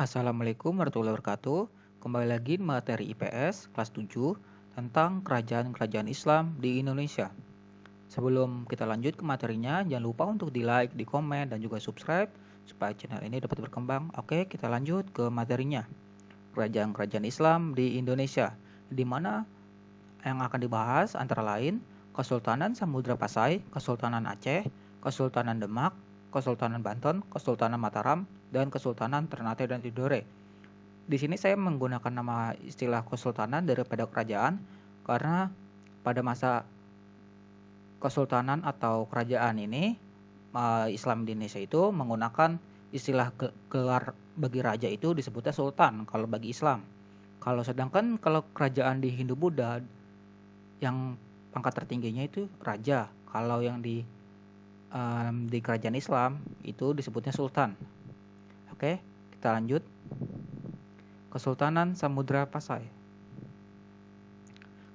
Assalamualaikum warahmatullahi wabarakatuh. Kembali lagi di materi IPS kelas 7 tentang kerajaan-kerajaan Islam di Indonesia. Sebelum kita lanjut ke materinya, jangan lupa untuk di-like, di-komen, dan juga subscribe supaya channel ini dapat berkembang. Oke, kita lanjut ke materinya. Kerajaan-kerajaan Islam di Indonesia, di mana yang akan dibahas antara lain Kesultanan Samudra Pasai, Kesultanan Aceh, Kesultanan Demak, Kesultanan Banten, Kesultanan Mataram, dan Kesultanan Ternate dan Tidore. Di sini saya menggunakan nama istilah kesultanan daripada kerajaan karena pada masa kesultanan atau kerajaan ini Islam di Indonesia itu menggunakan istilah gelar bagi raja itu disebutnya sultan kalau bagi Islam. Sedangkan kalau kerajaan di Hindu Buddha yang pangkat tertingginya itu raja. Kalau yang di kerajaan Islam itu disebutnya sultan. Oke, kita lanjut. Kesultanan Samudra Pasai.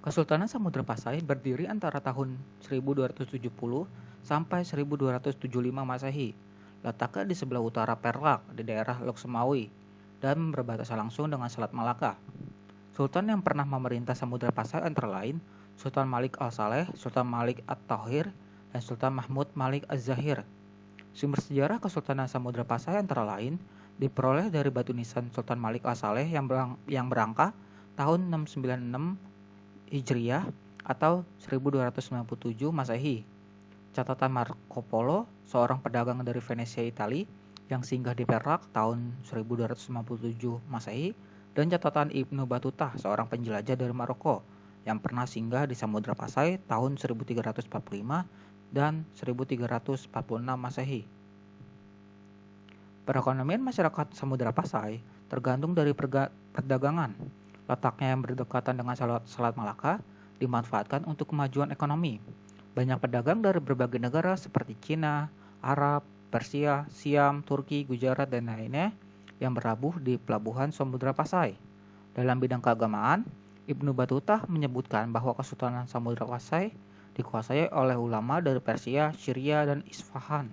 Kesultanan Samudra Pasai berdiri antara tahun 1270 sampai 1275 Masehi. Letaknya di sebelah utara Perak di daerah Loksemawi dan berbatasan langsung dengan Selat Malaka. Sultan yang pernah memerintah Samudra Pasai antara lain Sultan Malik Al-Saleh, Sultan Malik At-Tahir, dan Sultan Mahmud Malik Az-Zahir. Sumber sejarah Kesultanan Samudra Pasai antara lain diperoleh dari batu nisan Sultan Malik Al-Saleh yang berangka tahun 696 Hijriah atau 1297 Masehi. Catatan Marco Polo, seorang pedagang dari Venesia, Italia, yang singgah di Perak tahun 1257 Masehi, dan catatan Ibnu Battuta, seorang penjelajah dari Maroko, yang pernah singgah di Samudra Pasai tahun 1345 dan 1346 Masehi. Perekonomian masyarakat Samudra Pasai tergantung dari perdagangan. Letaknya yang berdekatan dengan Selat Malaka dimanfaatkan untuk kemajuan ekonomi. Banyak pedagang dari berbagai negara seperti Cina, Arab, Persia, Siam, Turki, Gujarat, dan lainnya yang berlabuh di pelabuhan Samudra Pasai. Dalam bidang keagamaan, Ibnu Battuta menyebutkan bahwa Kesultanan Samudra Pasai dikuasai oleh ulama dari Persia, Syria, dan Isfahan.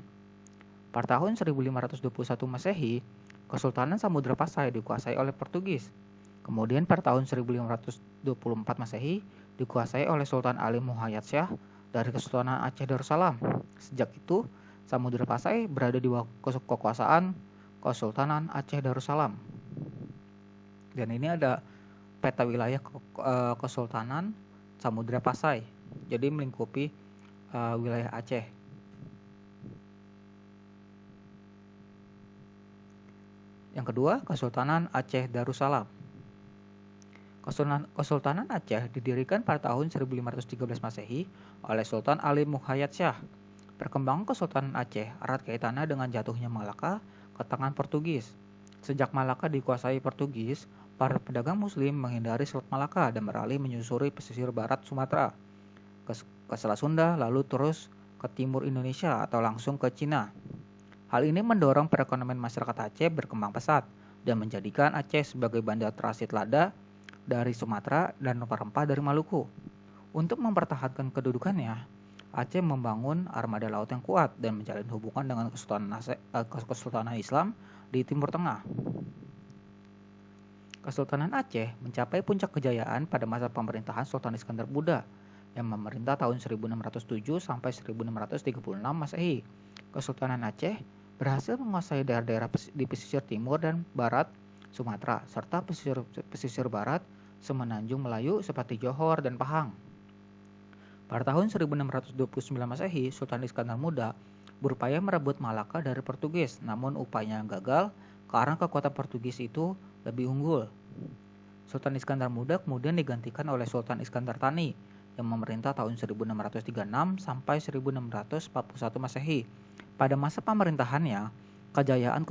Pada tahun 1521 Masehi, Kesultanan Samudra Pasai dikuasai oleh Portugis. Kemudian pada tahun 1524 Masehi dikuasai oleh Sultan Ali Muhayyad Shah dari Kesultanan Aceh Darussalam. Sejak itu, Samudra Pasai berada di bawah kekuasaan Kesultanan Aceh Darussalam. Dan ini ada peta wilayah Kesultanan Samudra Pasai. Jadi melingkupi wilayah Aceh. Yang kedua, Kesultanan Aceh Darussalam. Kesultanan Aceh didirikan pada tahun 1513 Masehi oleh Sultan Ali Muhayyad Shah. Perkembangan Kesultanan Aceh erat kaitannya dengan jatuhnya Malaka ke tangan Portugis. Sejak Malaka dikuasai Portugis, para pedagang Muslim menghindari Selat Malaka dan beralih menyusuri pesisir barat Sumatera ke Selat Sunda, lalu terus ke timur Indonesia atau langsung ke Cina. Hal ini mendorong perekonomian masyarakat Aceh berkembang pesat dan menjadikan Aceh sebagai bandar transit lada dari Sumatera dan rempah-rempah dari Maluku. Untuk mempertahankan kedudukannya, Aceh membangun armada laut yang kuat dan menjalin hubungan dengan Kesultanan Islam di Timur Tengah. Kesultanan Aceh mencapai puncak kejayaan pada masa pemerintahan Sultan Iskandar Muda yang memerintah tahun 1607 sampai 1636 Masehi. Kesultanan Aceh berhasil menguasai daerah-daerah di pesisir timur dan barat Sumatera serta pesisir barat Semenanjung Melayu seperti Johor dan Pahang. Pada tahun 1629 Masehi, Sultan Iskandar Muda berupaya merebut Malaka dari Portugis, namun upayanya gagal karena kekuatan Portugis itu lebih unggul. Sultan Iskandar Muda kemudian digantikan oleh Sultan Iskandar Thani yang memerintah tahun 1636 sampai 1641 Masehi. Pada masa pemerintahannya, kejayaan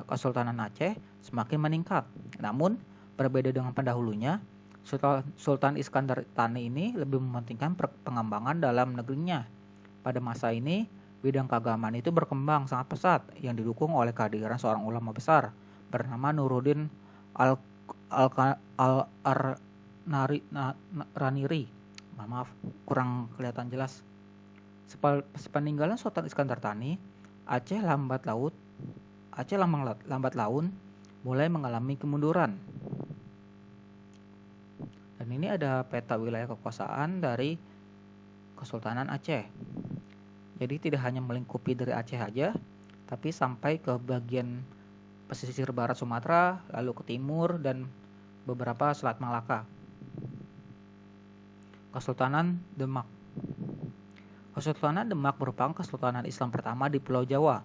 Kesultanan Aceh semakin meningkat. Namun, berbeda dengan pendahulunya, Sultan Iskandar Thani ini lebih mementingkan pengembangan dalam negerinya. Pada masa ini, bidang keagamaan itu berkembang sangat pesat yang didukung oleh kehadiran seorang ulama besar bernama Nuruddin Al-Raniri. Maaf, kurang kelihatan jelas. Sepeninggalan Sultan Iskandar Thani, Aceh lambat laun mulai mengalami kemunduran. Dan ini ada peta wilayah kekuasaan dari Kesultanan Aceh. Jadi tidak hanya melingkupi dari Aceh saja, tapi sampai ke bagian pesisir barat Sumatera, lalu ke timur dan beberapa Selat Malaka. Kesultanan Demak. Kesultanan Demak merupakan kesultanan Islam pertama di Pulau Jawa.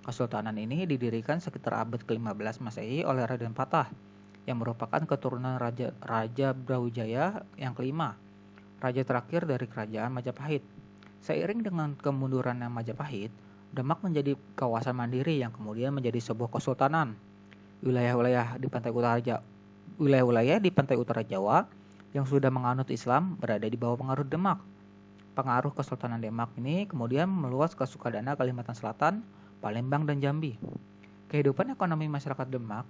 Kesultanan ini didirikan sekitar abad ke-15 Masehi oleh Raden Patah, yang merupakan keturunan Raja Brawijaya yang kelima, raja terakhir dari kerajaan Majapahit. Seiring dengan kemundurannya Majapahit, Demak menjadi kawasan mandiri yang kemudian menjadi sebuah kesultanan. Wilayah-wilayah di pantai utara Jawa yang sudah menganut Islam berada di bawah pengaruh Demak. Pengaruh Kesultanan Demak ini kemudian meluas ke Sukadana, Kalimantan Selatan, Palembang, dan Jambi. Kehidupan ekonomi masyarakat Demak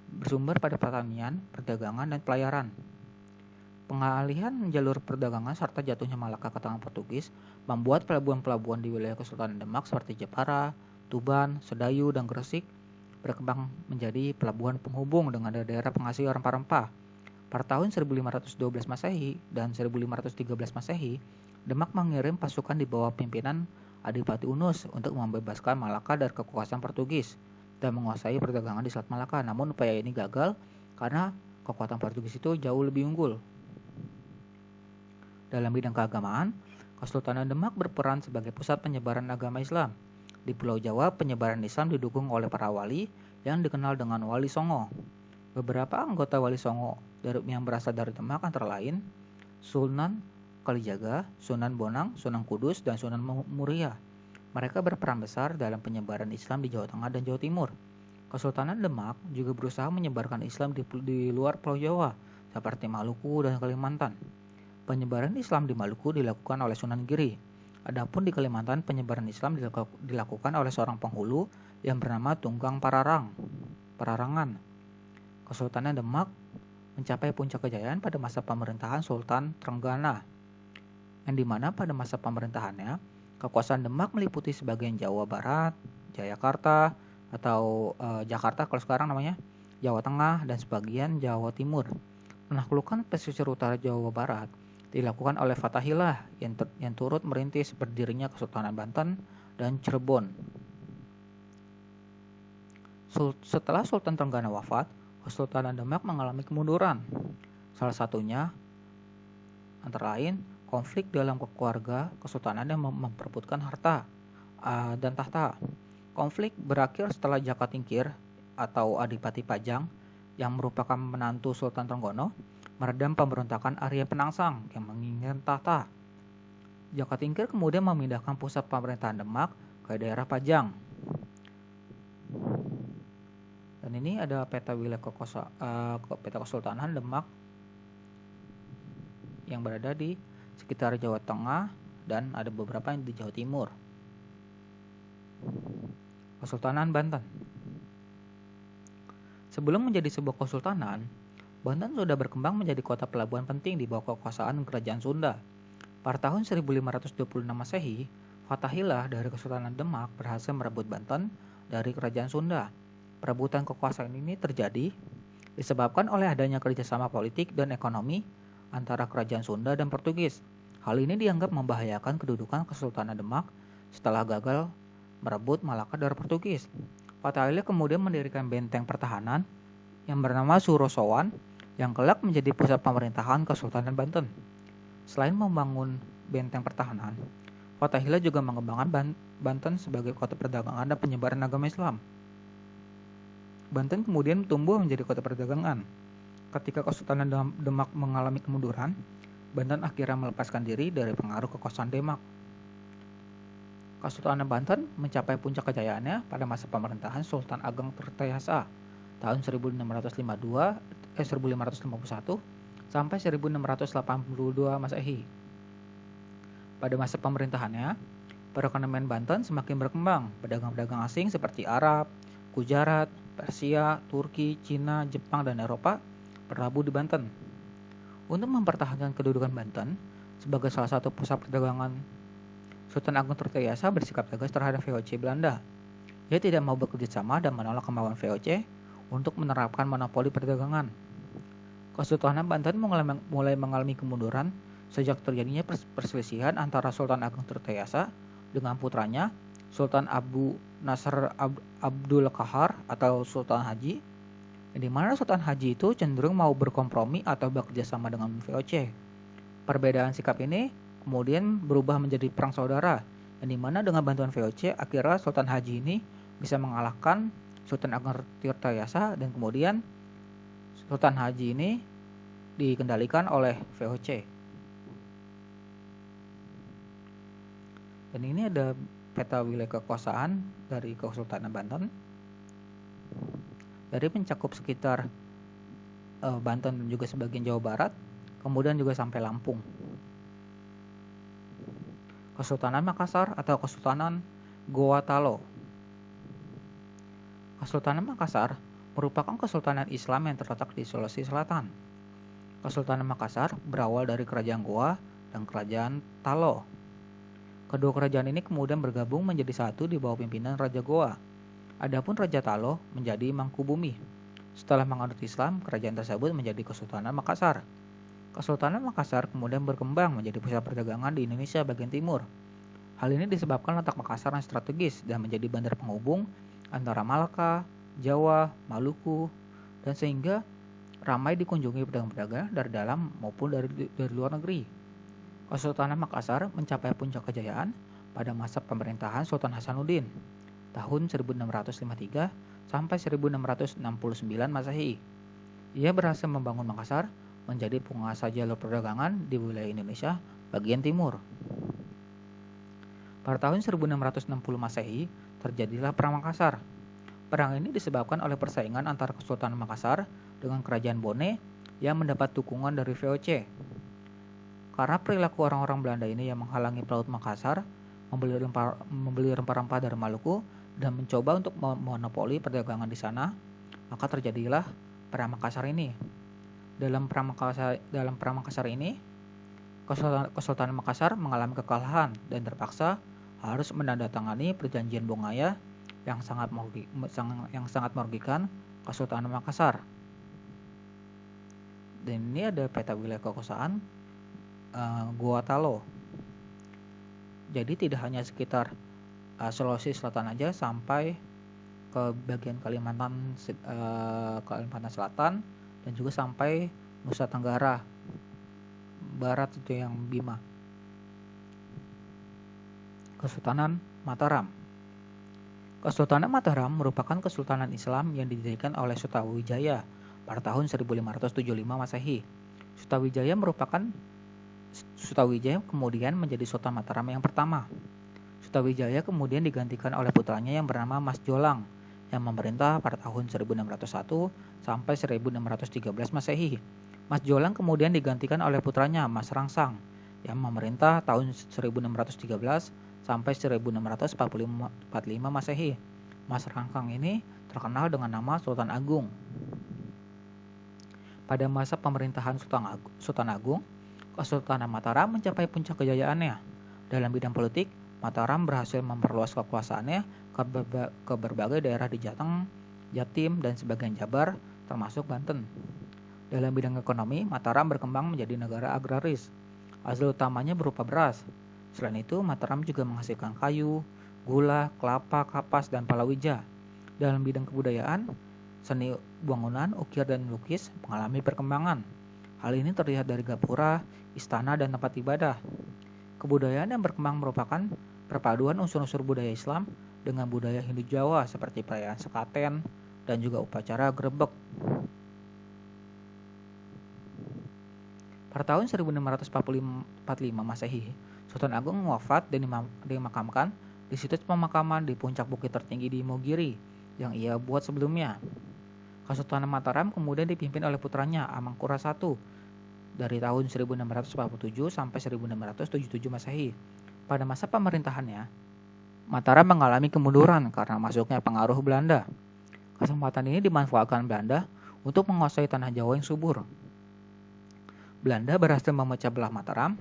bersumber pada pertanian, perdagangan, dan pelayaran. Pengalihan jalur perdagangan serta jatuhnya Malaka ke tangan Portugis membuat pelabuhan-pelabuhan di wilayah Kesultanan Demak seperti Jepara, Tuban, Sedayu, dan Gresik berkembang menjadi pelabuhan penghubung dengan daerah penghasil rempah-rempah. Pada tahun 1512 Masehi dan 1513 Masehi, Demak mengirim pasukan di bawah pimpinan Adipati Unus untuk membebaskan Malaka dari kekuasaan Portugis dan menguasai perdagangan di Selat Malaka. Namun upaya ini gagal karena kekuatan Portugis itu jauh lebih unggul. Dalam bidang keagamaan, Kesultanan Demak berperan sebagai pusat penyebaran agama Islam. Di Pulau Jawa, penyebaran Islam didukung oleh para wali yang dikenal dengan Wali Songo. Beberapa anggota Wali Songo yang berasal dari Demak antara lain Sunan Kalijaga, Sunan Bonang, Sunan Kudus, dan Sunan Muria. Mereka berperan besar dalam penyebaran Islam di Jawa Tengah dan Jawa Timur. Kesultanan Demak juga berusaha menyebarkan Islam di luar Pulau Jawa, seperti Maluku dan Kalimantan. Penyebaran Islam di Maluku dilakukan oleh Sunan Giri. Adapun di Kalimantan, penyebaran Islam dilakukan oleh seorang penghulu yang bernama Tunggang Pararangan. Kesultanan Demak mencapai puncak kejayaan pada masa pemerintahan Sultan Trenggana, yang dimana pada masa pemerintahannya, kekuasaan Demak meliputi sebagian Jawa Barat, Jayakarta atau Jakarta kalau sekarang namanya, Jawa Tengah, dan sebagian Jawa Timur. Penaklukan pesisir utara Jawa Barat dilakukan oleh Fathahillah yang turut merintis berdirinya Kesultanan Banten dan Cirebon. Setelah Sultan Trenggana wafat, Kesultanan Demak mengalami kemunduran. Salah satunya antara lain konflik dalam keluarga kesultanan yang memperebutkan harta dan tahta. Konflik berakhir setelah Jaka Tingkir atau Adipati Pajang yang merupakan menantu Sultan Trenggono meredam pemberontakan Arya Penangsang yang menginginkan tahta. Jaka Tingkir kemudian memindahkan pusat pemerintahan Demak ke daerah Pajang. Dan ini ada peta wilayah peta Kesultanan Demak yang berada di sekitar Jawa Tengah dan ada beberapa yang di Jawa Timur. Kesultanan Banten. Sebelum menjadi sebuah kesultanan, Banten sudah berkembang menjadi kota pelabuhan penting di bawah kekuasaan Kerajaan Sunda. Pada tahun 1526 Masehi, Fathahillah dari Kesultanan Demak berhasil merebut Banten dari Kerajaan Sunda. Perebutan kekuasaan ini terjadi disebabkan oleh adanya kerjasama politik dan ekonomi antara Kerajaan Sunda dan Portugis. Hal ini dianggap membahayakan kedudukan Kesultanan Demak setelah gagal merebut Malaka dari Portugis. Fathahillah kemudian mendirikan benteng pertahanan yang bernama Surosowan yang kelak menjadi pusat pemerintahan Kesultanan Banten. Selain membangun benteng pertahanan, Fathahillah juga mengembangkan Banten sebagai kota perdagangan dan penyebaran agama Islam. Banten kemudian tumbuh menjadi kota perdagangan. Ketika Kesultanan Demak mengalami kemunduran, Banten akhirnya melepaskan diri dari pengaruh kekuasaan Demak. Kesultanan Banten mencapai puncak kejayaannya pada masa pemerintahan Sultan Ageng Tirtayasa tahun 1551 sampai 1682 Masehi. Pada masa pemerintahannya, perekonomian Banten semakin berkembang. Pedagang-pedagang asing seperti Arab, Gujarat, Persia, Turki, Cina, Jepang, dan Eropa berlabuh di Banten. Untuk mempertahankan kedudukan Banten sebagai salah satu pusat perdagangan, Sultan Agung Tirtayasa bersikap tegas terhadap VOC Belanda. Ia tidak mau bekerja sama dan menolak kemauan VOC untuk menerapkan monopoli perdagangan. Kesultanan Banten mulai mengalami kemunduran sejak terjadinya perselisihan antara Sultan Agung Tirtayasa dengan putranya Sultan Abu Nasr Abdul Qahar atau Sultan Haji, di mana Sultan Haji itu cenderung mau berkompromi atau bekerja sama dengan VOC. Perbedaan sikap ini kemudian berubah menjadi perang saudara, di mana dengan bantuan VOC akhirnya Sultan Haji ini bisa mengalahkan Sultan Agung Tirtayasa, dan kemudian Sultan Haji ini dikendalikan oleh VOC. Dan ini ada peta wilayah kekuasaan dari Kesultanan Banten. Dari mencakup sekitar Banten dan juga sebagian Jawa Barat, kemudian juga sampai Lampung. Kesultanan Makassar atau Kesultanan Goa Talo. Kesultanan Makassar merupakan kesultanan Islam yang terletak di Sulawesi Selatan. Kesultanan Makassar berawal dari Kerajaan Goa dan Kerajaan Talo. Kedua kerajaan ini kemudian bergabung menjadi satu di bawah pimpinan Raja Goa. Adapun Raja Talo menjadi Mangkubumi. Setelah menganut Islam, kerajaan tersebut menjadi Kesultanan Makassar. Kesultanan Makassar kemudian berkembang menjadi pusat perdagangan di Indonesia bagian timur. Hal ini disebabkan letak Makassar yang strategis dan menjadi bandar penghubung antara Malaka, Jawa, Maluku, dan sehingga ramai dikunjungi pedagang-pedagang dari dalam maupun dari luar negeri. Kesultanan Makassar mencapai puncak kejayaan pada masa pemerintahan Sultan Hasanuddin tahun 1653 sampai 1669 Masehi. Ia berhasil membangun Makassar menjadi penguasa jalur perdagangan di wilayah Indonesia bagian timur. Pada tahun 1660 Masehi terjadilah Perang Makassar. Perang ini disebabkan oleh persaingan antara Kesultanan Makassar dengan Kerajaan Bone yang mendapat dukungan dari VOC. Karena perilaku orang-orang Belanda ini yang menghalangi pelaut Makassar membeli rempah-rempah dari Maluku dan mencoba untuk memonopoli perdagangan di sana, maka terjadilah Perang Makassar ini. Dalam Perang Makassar ini, Kesultanan Makassar mengalami kekalahan dan terpaksa harus menandatangani perjanjian Bongaya yang sangat merugikan Kesultanan Makassar. Dan ini ada peta wilayah kekuasaan Goa Talo. Jadi tidak hanya sekitar Sulawesi Selatan aja, sampai ke bagian Kalimantan Selatan dan juga sampai Nusa Tenggara Barat itu yang Bima. Kesultanan Mataram. Kesultanan Mataram merupakan kesultanan Islam yang didirikan oleh Sutawijaya pada tahun 1575 Masehi. Sutawijaya kemudian menjadi Sultan Mataram yang pertama. Sutawijaya kemudian digantikan oleh putranya yang bernama Mas Jolang yang memerintah pada tahun 1601 sampai 1613 Masehi. Mas Jolang kemudian digantikan oleh putranya Mas Rangsang yang memerintah tahun 1613 sampai 1645 Masehi. Mas Rangsang ini terkenal dengan nama Sultan Agung. Pada masa pemerintahan Sultan Agung, Kesultanan Mataram mencapai puncak kejayaannya. Dalam bidang politik, Mataram berhasil memperluas kekuasaannya ke berbagai daerah di Jateng, Jatim, dan sebagian Jabar, termasuk Banten. Dalam bidang ekonomi, Mataram berkembang menjadi negara agraris. Hasil utamanya berupa beras. Selain itu, Mataram juga menghasilkan kayu, gula, kelapa, kapas, dan palawija. Dalam bidang kebudayaan, seni bangunan, ukir, dan lukis mengalami perkembangan. Hal ini terlihat dari gapura, istana, dan tempat ibadah. Kebudayaan yang berkembang merupakan perpaduan unsur-unsur budaya Islam dengan budaya Hindu Jawa seperti perayaan sekaten dan juga upacara grebek. Pada tahun 1645 Masehi, Sultan Agung wafat dan dimakamkan di situs pemakaman di puncak bukit tertinggi di Imogiri yang ia buat sebelumnya. Kesultanan Mataram kemudian dipimpin oleh putranya Amangkurat I dari tahun 1647 sampai 1677 Masehi. Pada masa pemerintahannya, Mataram mengalami kemunduran karena masuknya pengaruh Belanda. Kesempatan ini dimanfaatkan Belanda untuk menguasai tanah Jawa yang subur. Belanda berhasil memecah belah Mataram.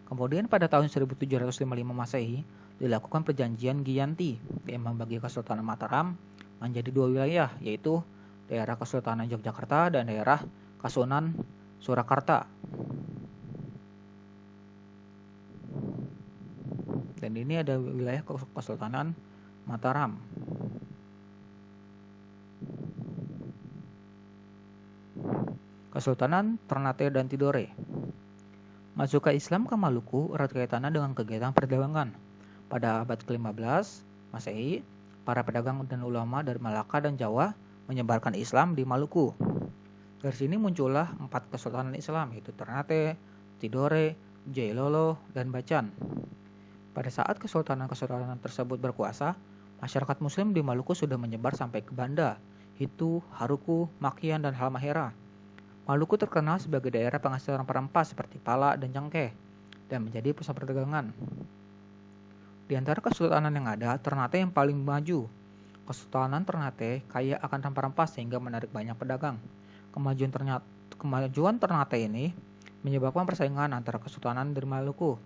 Kemudian pada tahun 1755 Masehi dilakukan perjanjian Giyanti yang membagi Kesultanan Mataram menjadi dua wilayah, yaitu daerah Kesultanan Yogyakarta, dan daerah Kasunan Surakarta. Dan ini ada wilayah Kesultanan Mataram. Kesultanan Ternate dan Tidore. Masuk ke Islam ke Maluku erat kaitannya dengan kegiatan perdagangan. Pada abad ke-15 Masehi, para pedagang dan ulama dari Malaka dan Jawa menyebarkan Islam di Maluku. Dari sini muncullah 4 kesultanan Islam, yaitu Ternate, Tidore, Jailolo, dan Bacan. Pada saat kesultanan-kesultanan tersebut berkuasa, masyarakat Muslim di Maluku sudah menyebar sampai ke Banda, Hitu, Haruku, Makian, dan Halmahera. Maluku terkenal sebagai daerah penghasil rempah-rempah seperti pala dan cengkeh, dan menjadi pusat perdagangan. Di antara kesultanan yang ada, Ternate yang paling maju. Kesultanan Ternate kaya akan rempah-rempah sehingga menarik banyak pedagang. Kemajuan Ternate ini menyebabkan persaingan antara kesultanan dari Maluku.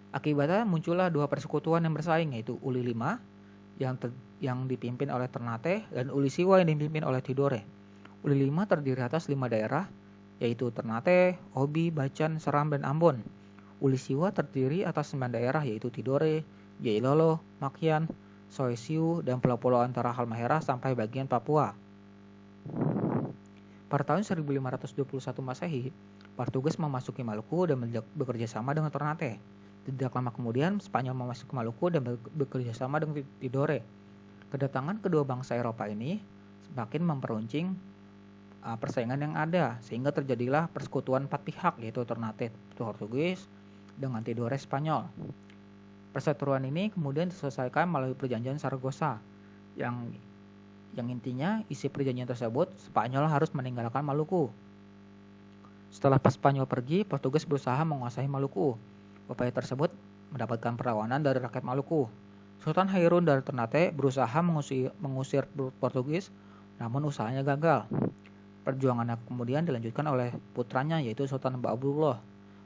Akibatnya muncullah 2 persekutuan yang bersaing, yaitu Uli Lima yang dipimpin oleh Ternate dan Uli Siwa yang dipimpin oleh Tidore. Uli Lima terdiri atas 5 daerah, yaitu Ternate, Obi, Bacan, Seram, dan Ambon. Uli Siwa terdiri atas 9 daerah, yaitu Tidore, Jailolo, Makian, Soesiu, dan pulau-pulau antara Halmahera sampai bagian Papua. Pada tahun 1521 Masehi, Portugis memasuki Maluku dan bekerja sama dengan Ternate. Tidak lama kemudian, Spanyol memasuki Maluku dan bekerja sama dengan Tidore. Kedatangan kedua bangsa Eropa ini semakin memperuncing persaingan yang ada, sehingga terjadilah persekutuan 4 pihak, yaitu Ternate Portugis dengan Tidore Spanyol. Perseteruan ini kemudian diselesaikan melalui perjanjian Saragossa, yang intinya isi perjanjian tersebut Spanyol harus meninggalkan Maluku. Setelah Spanyol pergi, Portugis berusaha menguasai Maluku. Upaya tersebut mendapatkan perlawanan dari rakyat Maluku. Sultan Hairun dari Ternate berusaha mengusir Portugis, namun usahanya gagal. Perjuangannya kemudian dilanjutkan oleh putranya, yaitu Sultan Abdullah.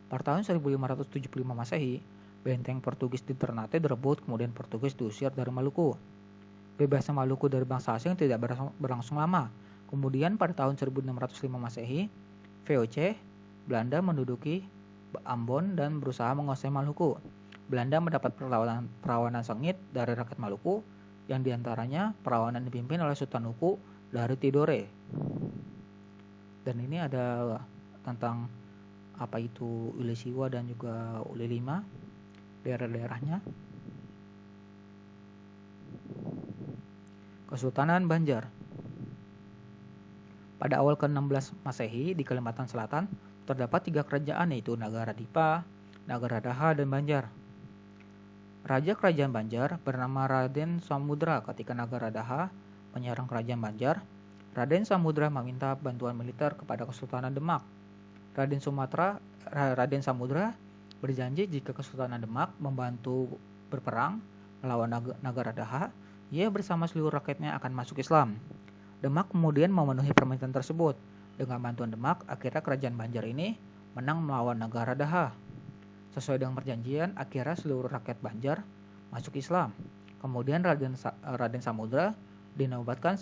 Pada tahun 1575 Masehi, benteng Portugis di Ternate direbut, kemudian Portugis diusir dari Maluku. Bebasnya Maluku dari bangsa asing tidak berlangsung lama. Kemudian pada tahun 1605 Masehi, VOC, Belanda menduduki Ambon dan berusaha menguasai Maluku. Belanda mendapat perlawanan sengit dari rakyat Maluku, yang diantaranya perlawanan dipimpin oleh Sultan Huku dari Tidore. Dan ini ada tentang apa itu Uli Siwa dan juga Uli Lima, daerah-daerahnya. Kesultanan Banjar. Pada awal ke-16 Masehi di Kalimantan Selatan terdapat 3 kerajaan, yaitu Nagara Dipa, Nagara Daha, dan Banjar. Raja Kerajaan Banjar bernama Raden Samudra. Ketika Nagara Daha menyerang Kerajaan Banjar, Raden Samudra meminta bantuan militer kepada Kesultanan Demak. Raden Samudra berjanji jika Kesultanan Demak membantu berperang melawan Nagara Daha, ia bersama seluruh rakyatnya akan masuk Islam. Demak kemudian memenuhi permintaan tersebut. Dengan bantuan Demak, akhirnya Kerajaan Banjar ini menang melawan Nagara Daha. Sesuai dengan perjanjian, akhirnya seluruh rakyat Banjar masuk Islam. Kemudian Raden Samudra dinobatkan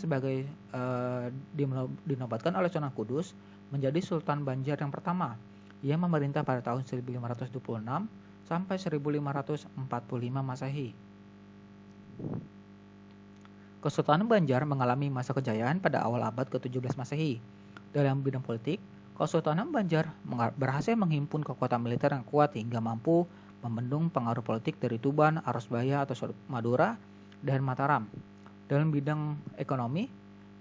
oleh Sunan Kudus menjadi Sultan Banjar yang pertama. Ia memerintah pada tahun 1526 sampai 1545 Masehi. Kesultanan Banjar mengalami masa kejayaan pada awal abad ke-17 Masehi. Dalam bidang politik, Kesultanan Banjar berhasil menghimpun kekuatan militer yang kuat hingga mampu membendung pengaruh politik dari Tuban, Arosbaya atau Madura, dan Mataram. Dalam bidang ekonomi,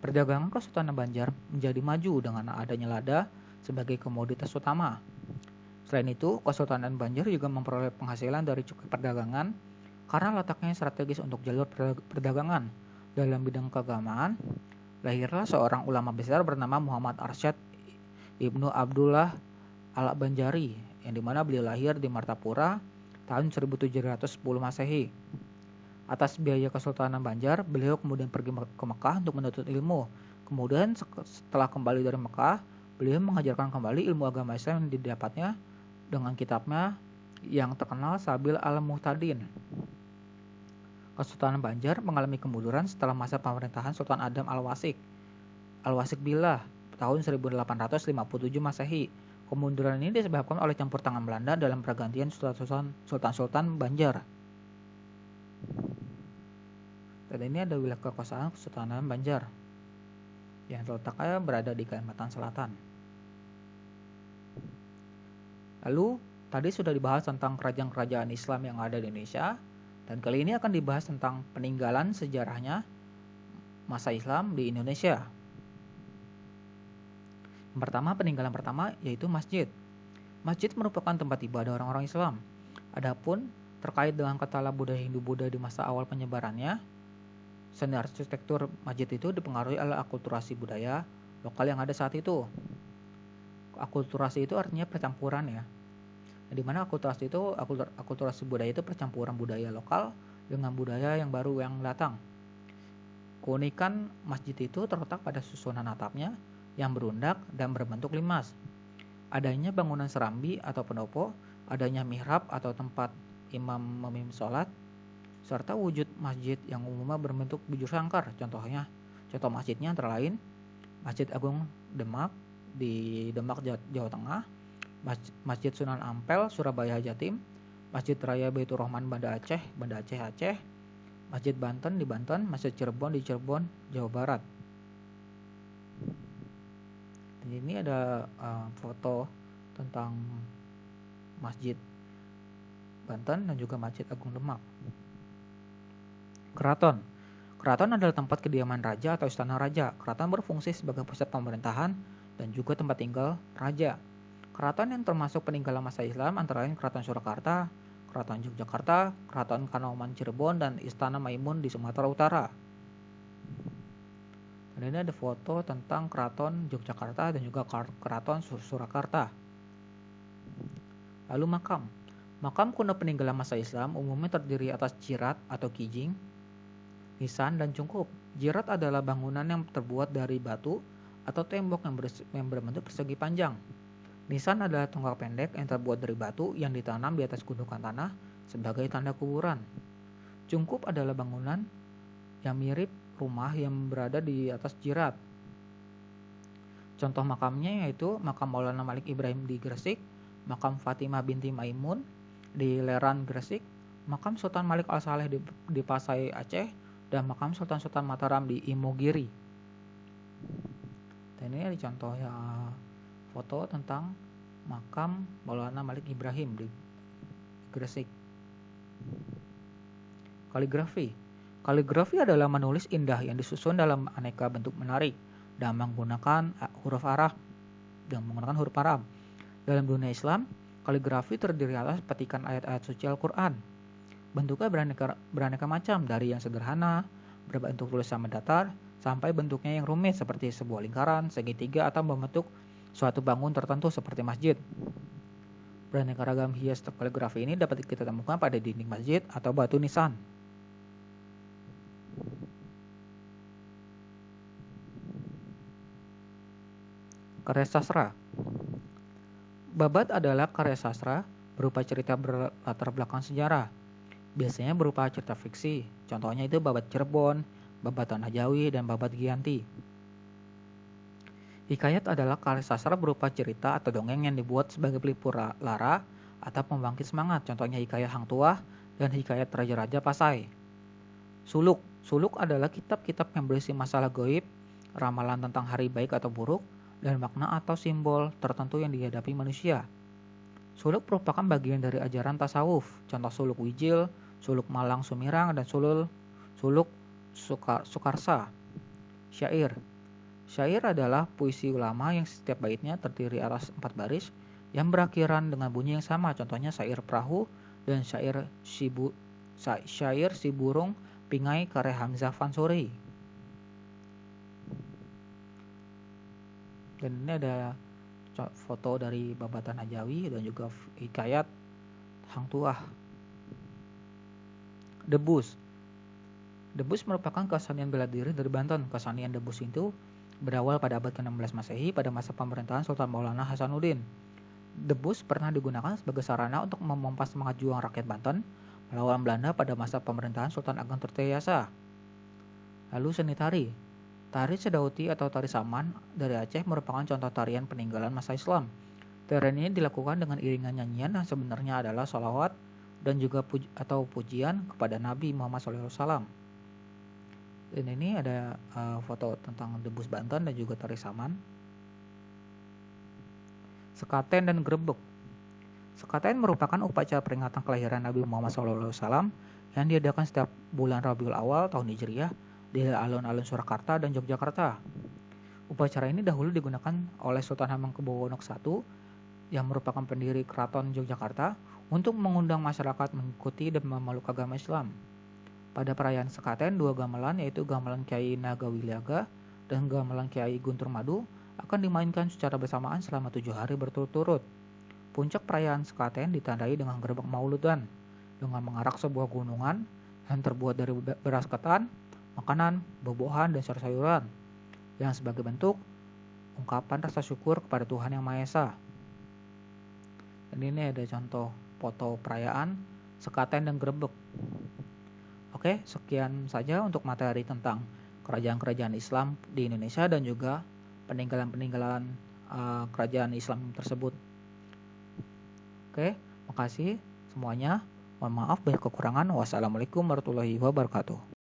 perdagangan Kesultanan Banjar menjadi maju dengan adanya lada sebagai komoditas utama. Selain itu, Kesultanan Banjar juga memperoleh penghasilan dari cukai perdagangan karena letaknya strategis untuk jalur perdagangan. Dalam bidang keagamaan, lahirlah seorang ulama besar bernama Muhammad Arsyad Ibnu Abdullah Al-Banjari, yang dimana beliau lahir di Martapura tahun 1710 Masehi. Atas biaya Kesultanan Banjar, beliau kemudian pergi ke Mekah untuk menuntut ilmu. Kemudian setelah kembali dari Mekah, beliau mengajarkan kembali ilmu agama Islam yang didapatnya dengan kitabnya yang terkenal Sabil Al-Muhtadin. Kesultanan Banjar mengalami kemunduran setelah masa pemerintahan Sultan Adam Al-Wasik. Al-Wasik Billah tahun 1857 Masehi. Kemunduran ini disebabkan oleh campur tangan Belanda dalam pergantian sultan-sultan Banjar. Dan ini ada wilayah kekuasaan Kesultanan Banjar yang terletaknya berada di Kalimantan Selatan. Lalu tadi sudah dibahas tentang kerajaan-kerajaan Islam yang ada di Indonesia, dan kali ini akan dibahas tentang peninggalan sejarahnya masa Islam di Indonesia. Yang pertama, peninggalan pertama yaitu masjid. Masjid merupakan tempat ibadah orang-orang Islam. Adapun terkait dengan katalah budaya Hindu-Buddha di masa awal penyebarannya, seni arsitektur masjid itu dipengaruhi oleh akulturasi budaya lokal yang ada saat itu. Akulturasi itu artinya percampuran ya. Di mana akulturasi budaya itu percampuran budaya lokal dengan budaya yang baru yang datang. Keunikan masjid itu terletak pada susunan atapnya yang berundak dan berbentuk limas. Adanya bangunan serambi atau pendopo, adanya mihrab atau tempat imam memimpin sholat, serta wujud masjid yang umumnya berbentuk bujur sangkar. Contoh masjidnya antara lain Masjid Agung Demak di Demak, Jawa Tengah, Masjid Sunan Ampel, Surabaya, Jatim, Masjid Raya Baitur Rahman, Banda Aceh, Masjid Banten di Banten, Masjid Cirebon di Cirebon, Jawa Barat. Dan ini ada foto tentang Masjid Banten dan juga Masjid Agung Demak. Keraton. Keraton adalah tempat kediaman raja atau istana raja. Keraton berfungsi sebagai pusat pemerintahan dan juga tempat tinggal raja. Keraton yang termasuk peninggalan masa Islam antara lain Keraton Surakarta, Keraton Yogyakarta, Keraton Kanoman Cirebon, dan Istana Maimun di Sumatera Utara. Dan ini ada foto tentang Keraton Yogyakarta dan juga Keraton Surakarta. Lalu makam. Makam kuno peninggalan masa Islam umumnya terdiri atas jirat atau kijing, nisan, dan cungkup. Jirat adalah bangunan yang terbuat dari batu atau tembok yang berbentuk persegi panjang. Nisan adalah tonggak pendek yang terbuat dari batu yang ditanam di atas gundukan tanah sebagai tanda kuburan. Cungkup adalah bangunan yang mirip rumah yang berada di atas jirat. Contoh makamnya yaitu makam Maulana Malik Ibrahim di Gresik, makam Fatimah binti Maimun di Leran Gresik, makam Sultan Malik Al-Saleh di Pasai Aceh, dan makam Sultan Mataram di Imogiri. Dan ini ada contoh ya, foto tentang makam Maulana Malik Ibrahim di Gresik. Kaligrafi. Kaligrafi adalah menulis indah yang disusun dalam aneka bentuk menarik dan menggunakan huruf Arab. Dalam dunia Islam, kaligrafi terdiri atas petikan ayat-ayat suci Al-Quran. Bentuknya beraneka macam, dari yang sederhana, berbentuk tulisan mendatar, sampai bentuknya yang rumit seperti sebuah lingkaran, segitiga, atau membentuk suatu bangun tertentu seperti masjid. Beraneka ragam hias kaligrafi ini dapat kita temukan pada dinding masjid atau batu nisan. Karya sastra. Babat adalah karya sastra berupa cerita berlatar belakang sejarah. Biasanya berupa cerita fiksi. Contohnya itu Babat Cirebon, Babat Tanah Jawi, dan Babat Giyanti. Hikayat adalah karya sastra berupa cerita atau dongeng yang dibuat sebagai pelipur lara atau pembangkit semangat. Contohnya Hikayat Hang Tuah dan Hikayat Raja-Raja Pasai. Suluk. Suluk adalah kitab-kitab yang berisi masalah gaib, ramalan tentang hari baik atau buruk, dan makna atau simbol tertentu yang dihadapi manusia. Suluk merupakan bagian dari ajaran tasawuf. Contoh suluk Wijil, suluk Malang Sumirang, dan suluk Sukarsa. Syair. Syair adalah puisi ulama yang setiap baitnya terdiri atas 4 baris yang berakhiran dengan bunyi yang sama. Contohnya syair perahu dan syair si burung pingai karya Hamzah Fansuri. Dan ini ada foto dari Babat Tanah Jawi dan juga Hikayat Hang Tuah. Debus. Debus merupakan kesenian bela diri dari Banten. Kesenian debus itu berawal pada abad ke-16 Masehi pada masa pemerintahan Sultan Maulana Hasanuddin. Debus pernah digunakan sebagai sarana untuk memompa semangat juang rakyat Banten melawan Belanda pada masa pemerintahan Sultan Agung Tirtayasa. Lalu seni tari. Tari Sedauti atau Tari Saman dari Aceh merupakan contoh tarian peninggalan masa Islam. Tarian ini dilakukan dengan iringan nyanyian yang sebenarnya adalah sholawat dan juga pujian kepada Nabi Muhammad SAW. Dan ini ada foto tentang Debus Banten dan juga Tari Saman. Sekaten dan Grebek. Sekaten merupakan upacara peringatan kelahiran Nabi Muhammad SAW yang diadakan setiap bulan Rabiul Awal tahun Hijriah di alun-alun Surakarta dan Yogyakarta. Upacara ini dahulu digunakan oleh Sultan Hamengkubuwono I yang merupakan pendiri Keraton Yogyakarta untuk mengundang masyarakat mengikuti dan memeluk agama Islam. Pada perayaan Sekaten, dua gamelan yaitu gamelan Kiai Nagawiliaga dan gamelan Kiai Guntur Madu akan dimainkan secara bersamaan selama 7 hari berturut-turut. Puncak perayaan Sekaten ditandai dengan gerbek mauludan dengan mengarak sebuah gunungan yang terbuat dari beras ketan, makanan, buah-buahan, dan sayur-sayuran yang sebagai bentuk ungkapan rasa syukur kepada Tuhan Yang Maha Esa. Dan ini ada contoh foto perayaan Sekaten dan Grebek. Oke, sekian saja untuk materi tentang kerajaan-kerajaan Islam di Indonesia dan juga peninggalan-peninggalan kerajaan Islam tersebut. Oke, makasih semuanya. Mohon maaf banyak kekurangan. Wassalamualaikum warahmatullahi wabarakatuh.